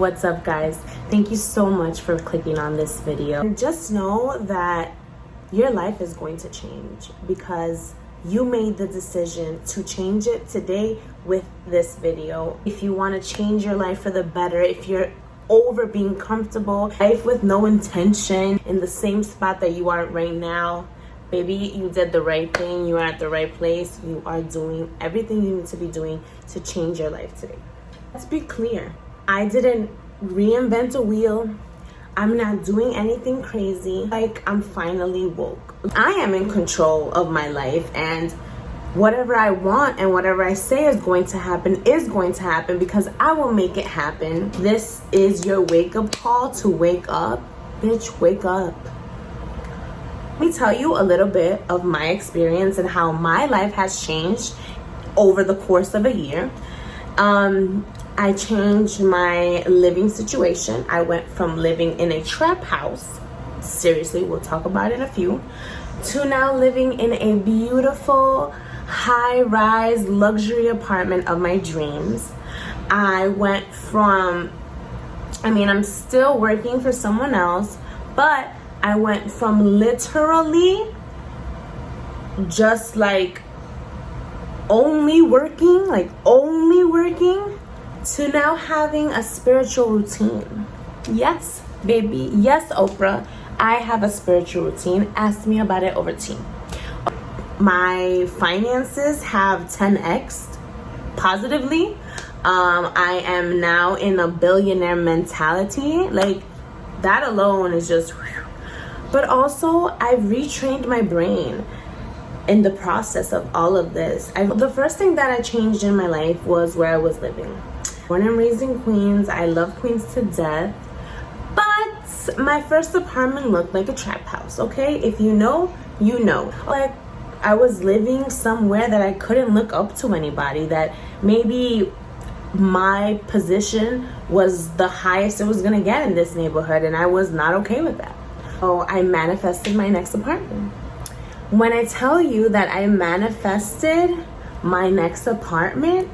What's up, guys? Thank you so much for clicking on this video. And just know that your life is going to change because you made the decision to change it today with this video. If you want to change your life for the better, if you're over being comfortable, life with no intention, in the same spot that you are right now, baby, you did the right thing. You are at the right place. You are doing everything you need to be doing to change your life today. Let's be clear. I didn't reinvent a wheel. I'm not doing anything crazy. Like, I'm finally woke. I am in control of my life, and whatever I want and whatever I say is going to happen because I will make it happen. This is your wake-up call to wake up. Bitch, wake up. Let me tell you a little bit of my experience and how my life has changed over the course of a year. I changed my living situation. I went from living in a trap house, seriously, we'll talk about it in a few, to now living in a beautiful, high-rise, luxury apartment of my dreams. I went from, I'm still working for someone else, but I went from literally just like only working, to now having a spiritual routine. Yes, baby. Yes, Oprah. I have a spiritual routine. Ask me about it over tea. My finances have 10x positively. I am now in a billionaire mentality. Like, that alone is just whew. But also, I've retrained my brain in the process of all of this. The first thing that I changed in my life was where I was living. Born and raised in Queens. I love Queens to death. But my first apartment looked like a trap house, okay? If you know, you know. Like, I was living somewhere that I couldn't look up to anybody, that maybe my position was the highest it was gonna get in this neighborhood, and I was not okay with that. So I manifested my next apartment. When I tell you that I manifested my next apartment,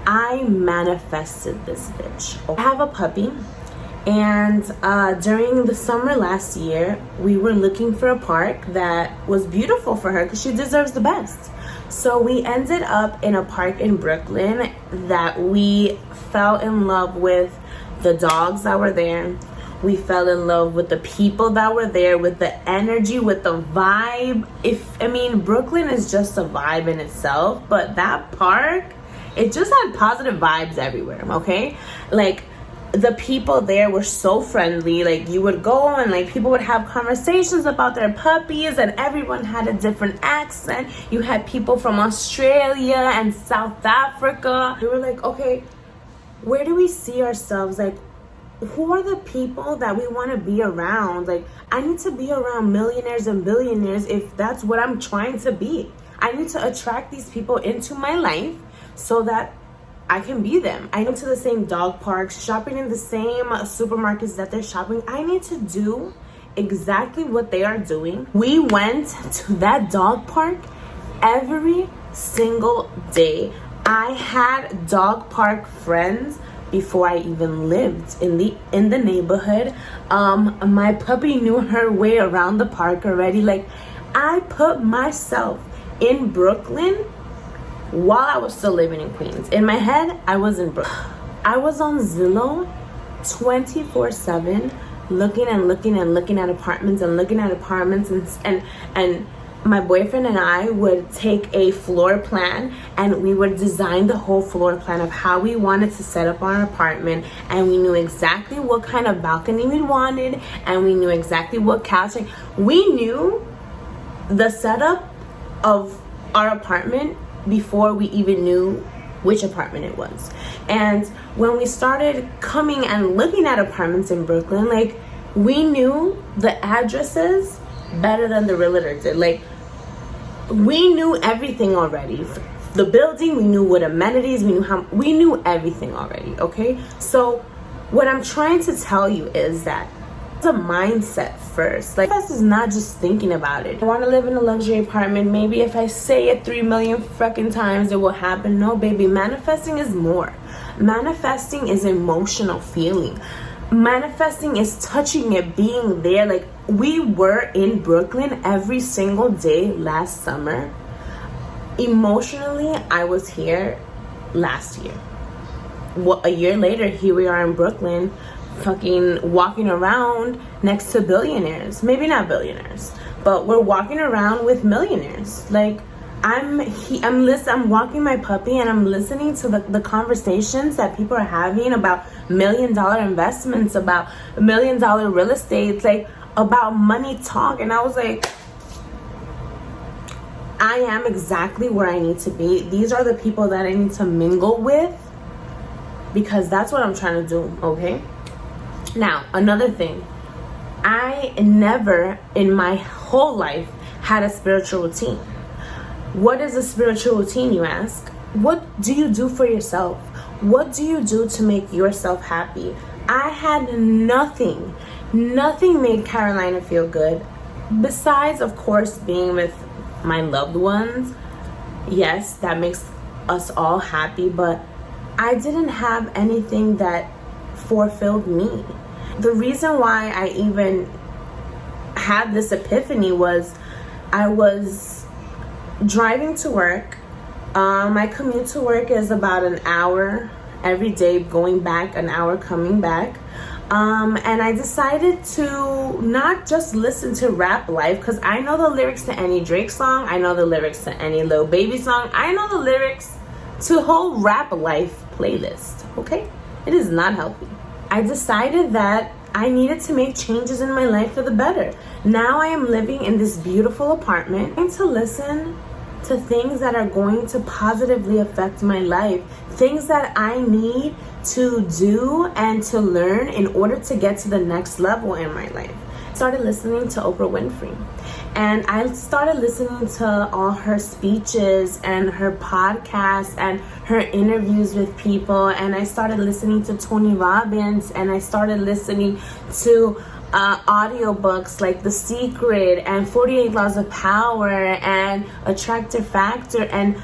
I manifested this bitch. I have a puppy, and during the summer last year, we were looking for a park that was beautiful for her because she deserves the best. So we ended up in a park in Brooklyn that we fell in love with the dogs that were there. We fell in love with the people that were there, with the energy, with the vibe. Brooklyn is just a vibe in itself, but that park, it just had positive vibes everywhere, okay? Like, the people there were so friendly. Like, you would go and like people would have conversations about their puppies, and everyone had a different accent. You had people from Australia and South Africa. We were like, okay, where do we see ourselves? Like, who are the people that we want to be around? Like, I need to be around millionaires and billionaires if that's what I'm trying to be. I need to attract these people into my life so that I can be them. I go to the same dog parks, shopping in the same supermarkets that they're shopping. I need to do exactly what they are doing. We went to that dog park every single day. I had dog park friends before I even lived in the neighborhood. My puppy knew her way around the park already. Like, I put myself in Brooklyn while I was still living in Queens. In my head, I was in Brooklyn. I was on Zillow 24/7, looking at apartments, and my boyfriend and I would take a floor plan and we would design the whole floor plan of how we wanted to set up our apartment, and we knew exactly what kind of balcony we wanted, and we knew exactly what couch. We knew the setup of our apartment before we even knew which apartment it was. And when we started coming and looking at apartments in Brooklyn, like, we knew the addresses better than the realtor did. Like, we knew everything already. The building, we knew what amenities, we knew everything already, okay? So what I'm trying to tell you is that it's a mindset first. Like, this is not just thinking about it. I want to live in a luxury apartment. Maybe if I say it 3 million freaking times, it will happen. No, baby, manifesting is more. Manifesting is emotional feeling. Manifesting is touching it, being there. Like, we were in Brooklyn every single day last summer. Emotionally, I was here last year. A year later, here we are in Brooklyn, fucking walking around next to billionaires. Maybe not billionaires, but we're walking around with millionaires. Like, I'm walking my puppy and I'm listening to the conversations that people are having about $1 million investments, about $1 million real estate, like about money talk. And I was like, I am exactly where I need to be. These are the people that I need to mingle with, because that's what I'm trying to do, okay? Now, another thing. I never in my whole life had a spiritual routine. What is a spiritual routine, you ask? What do you do for yourself? What do you do to make yourself happy? I had nothing. Nothing made Carolina feel good. Besides, of course, being with my loved ones. Yes, that makes us all happy, but I didn't have anything that fulfilled me. The reason why I even had this epiphany was I was driving to work. My commute to work is about an hour every day, going back, an hour coming back. And I decided to not just listen to Rap Life, because I know the lyrics to any Drake song, I know the lyrics to any Lil Baby song, I know the lyrics to whole Rap Life playlist, okay? It is not healthy. I decided that I needed to make changes in my life for the better. Now I am living in this beautiful apartment, and to listen to things that are going to positively affect my life, things that I need to do and to learn in order to get to the next level in my life. I started listening to Oprah Winfrey, and I started listening to all her speeches and her podcasts and her interviews with people, and I started listening to Tony Robbins, and I started listening to audiobooks like The Secret and 48 Laws of Power and Attractive Factor, and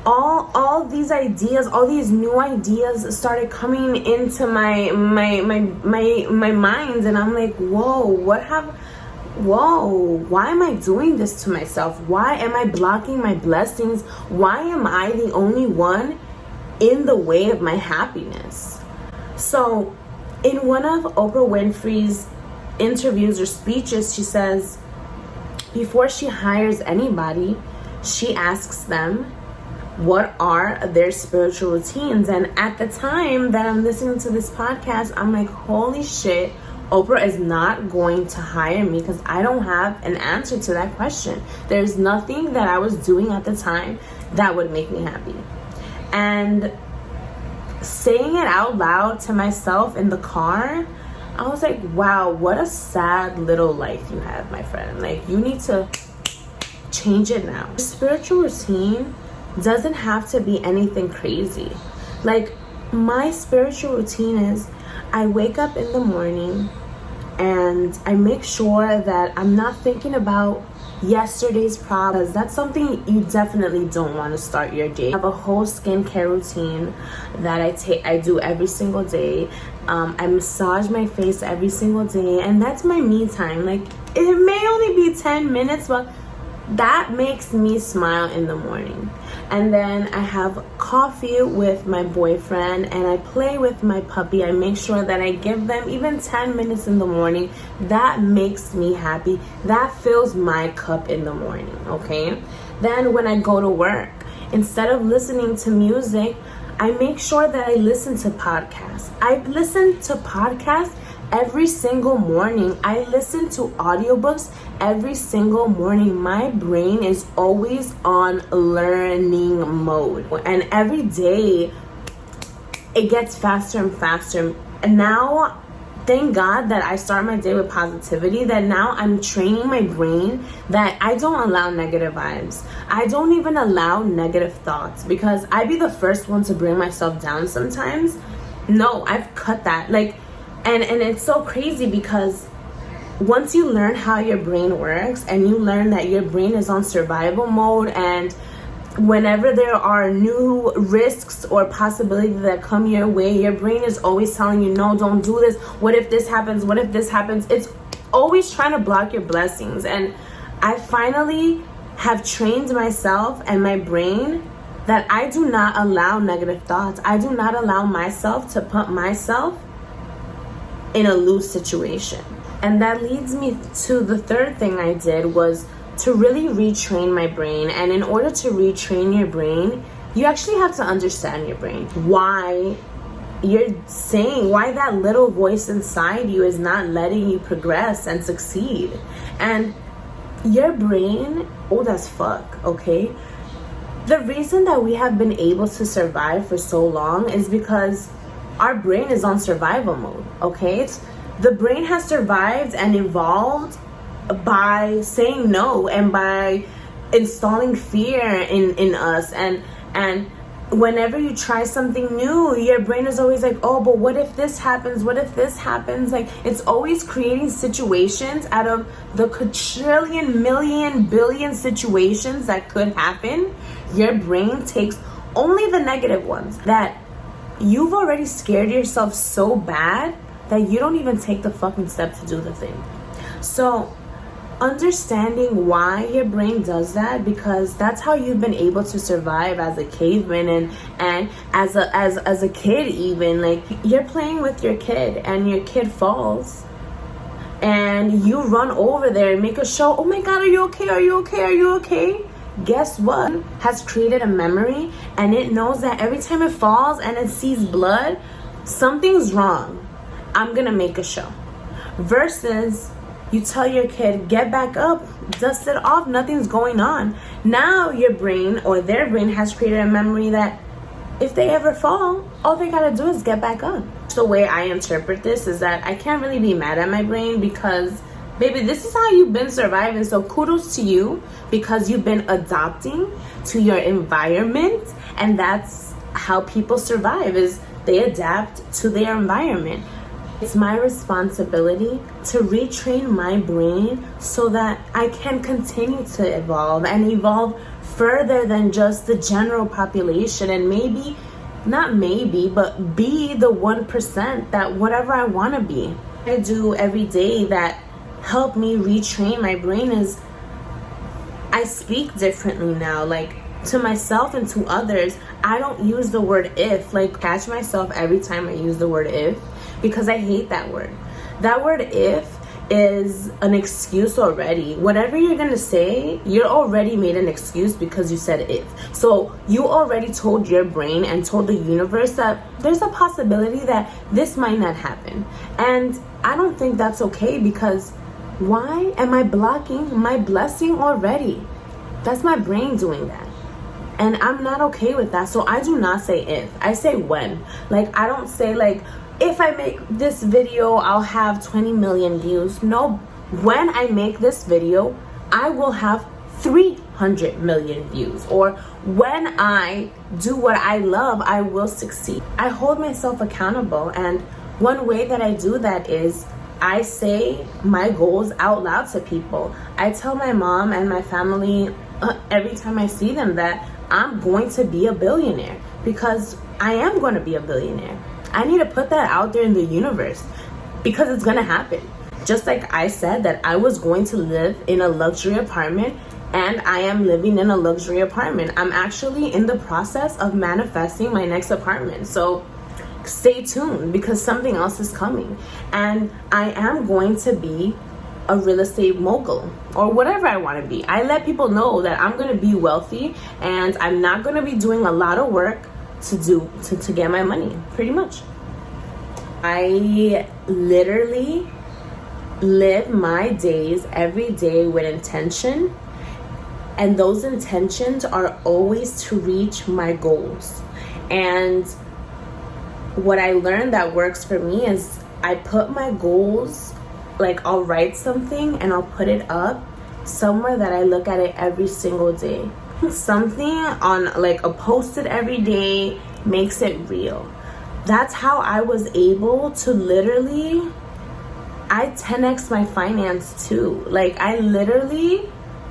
all these ideas, all these new ideas started coming into my mind, and I'm like, why am I doing this to myself? Why am I blocking my blessings? Why am I the only one in the way of my happiness? So in one of Oprah Winfrey's interviews or speeches, she says before she hires anybody, she asks them what are their spiritual routines. And at the time that I'm listening to this podcast, I'm like, holy shit, Oprah is not going to hire me because I don't have an answer to that question. There's nothing that I was doing at the time that would make me happy. And saying it out loud to myself in the car, I was like, wow, what a sad little life you have, my friend. Like, you need to change it now. Spiritual routine doesn't have to be anything crazy. Like, my spiritual routine is I wake up in the morning and I make sure that I'm not thinking about yesterday's problems. That's something you definitely don't want to start your day. I have a whole skincare routine that I do every single day. I massage my face every single day, and that's my me time. Like, it may only be 10 minutes, but that makes me smile in the morning. And then I have coffee with my boyfriend, and I play with my puppy. I make sure that I give them even 10 minutes in the morning. That makes me happy. That fills my cup in the morning, okay? Then when I go to work, instead of listening to music, I make sure that I listen to podcasts. I listen to podcasts every single morning. I listen to audiobooks every single morning. My brain is always on learning mode, and every day it gets faster and faster. And now, thank God that I start my day with positivity, that now I'm training my brain that I don't allow negative vibes. I don't even allow negative thoughts, because I be the first one to bring myself down sometimes. No, I've cut that. Like, and it's so crazy, because once you learn how your brain works and you learn that your brain is on survival mode, and Whenever there are new risks or possibilities that come your way, your brain is always telling you, no, don't do this. What if this happens? What if this happens? It's always trying to block your blessings. And I finally have trained myself and my brain that I do not allow negative thoughts. I do not allow myself to put myself in a lose situation. And that leads me to the third thing I did, was to really retrain my brain. And in order to retrain your brain, you actually have to understand your brain. Why that little voice inside you is not letting you progress and succeed. And your brain, old as fuck, okay? The reason that we have been able to survive for so long is because our brain is on survival mode, okay? The brain has survived and evolved by saying no and by installing fear in us. And whenever you try something new, your brain is always like, oh, but what if this happens? What if this happens? Like, it's always creating situations out of the quadrillion, million, billion situations that could happen. Your brain takes only the negative ones that you've already scared yourself so bad that you don't even take the fucking step to do the thing. So understanding why your brain does that, because that's how you've been able to survive as a caveman and as a kid. Even like, you're playing with your kid and your kid falls and you run over there and make a show, oh my god, are you okay, are you okay, are you okay? Guess what? Has created a memory, and it knows that every time it falls and it sees blood, something's wrong. I'm gonna make a show. Versus you tell your kid, get back up, dust it off, nothing's going on. Now your brain, or their brain, has created a memory that if they ever fall, all they gotta do is get back up. The way I interpret this is that I can't really be mad at my brain, because baby, this is how you've been surviving. So kudos to you, because you've been adapting to your environment. And that's how people survive, is they adapt to their environment. It's my responsibility to retrain my brain so that I can continue to evolve and evolve further than just the general population, and maybe, not maybe, but be the 1% that whatever I want to be. I do every day that help me retrain my brain is I speak differently now, like to myself and to others. I don't use the word if, like catch myself every time I use the word if, because I hate that word. That word if is an excuse already. Whatever you're gonna say, you're already made an excuse because you said if. So you already told your brain and told the universe that there's a possibility that this might not happen. And I don't think that's okay, because why am I blocking my blessing already? That's my brain doing that. And I'm not okay with that. So I do not say if, I say when. Like, I don't say like, if I make this video, I'll have 20 million views. No, when I make this video, I will have 300 million views. Or when I do what I love, I will succeed. I hold myself accountable. And one way that I do that is I say my goals out loud to people. I tell my mom and my family every time I see them that I'm going to be a billionaire, because I am going to be a billionaire. I need to put that out there in the universe, because it's going to happen. Just like I said that I was going to live in a luxury apartment, and I am living in a luxury apartment. I'm actually in the process of manifesting my next apartment. So stay tuned, because something else is coming. And I am going to be a real estate mogul, or whatever I want to be. I let people know that I'm going to be wealthy, and I'm not going to be doing a lot of work to get my money, pretty much. I literally live my days every day with intention, and those intentions are always to reach my goals. And what I learned that works for me is I put my goals, like I'll write something and I'll put it up somewhere that I look at it every single day. Something on like a post-it every day makes it real. That's how I was able to literally, I 10x my finance too. Like I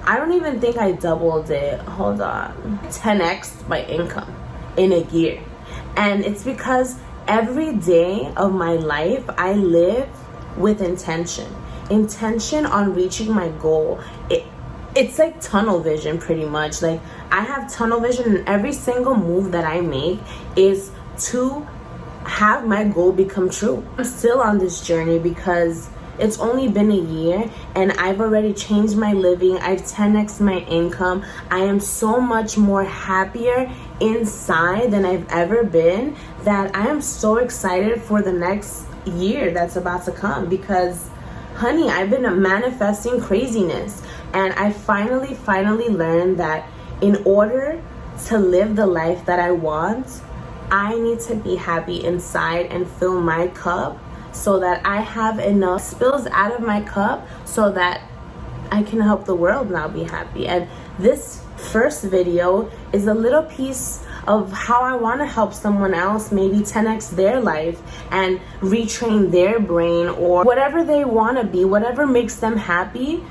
I don't even think I doubled it. Hold on. 10x my income in a year. And it's because every day of my life, I live with intention. Intention on reaching my goal. It's like tunnel vision pretty much. Like, I have tunnel vision, and every single move that I make is to have my goal become true. I'm still on this journey because it's only been a year and I've already changed my living. I've 10x my income. I am so much more happier inside than I've ever been, that I am so excited for the next year that's about to come, because honey, I've been manifesting craziness, and I finally learned that in order to live the life that I want, I need to be happy inside and fill my cup so that I have enough spills out of my cup so that I can help the world now be happy. And this first video is a little piece of how I want to help someone else maybe 10x their life and retrain their brain, or whatever they want to be, whatever makes them happy,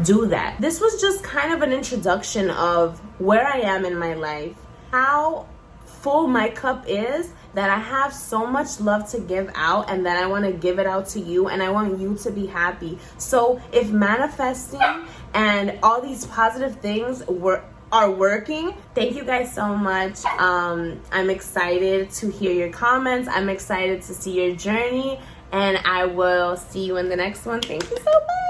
do that. This was just kind of an introduction of where I am in my life, how full my cup is, that I have so much love to give out, and that I want to give it out to you, and I want you to be happy. So if manifesting and all these positive things are working, thank you guys so much. I'm excited to hear your comments. I'm excited to see your journey, and I will see you in the next one. Thank you so much.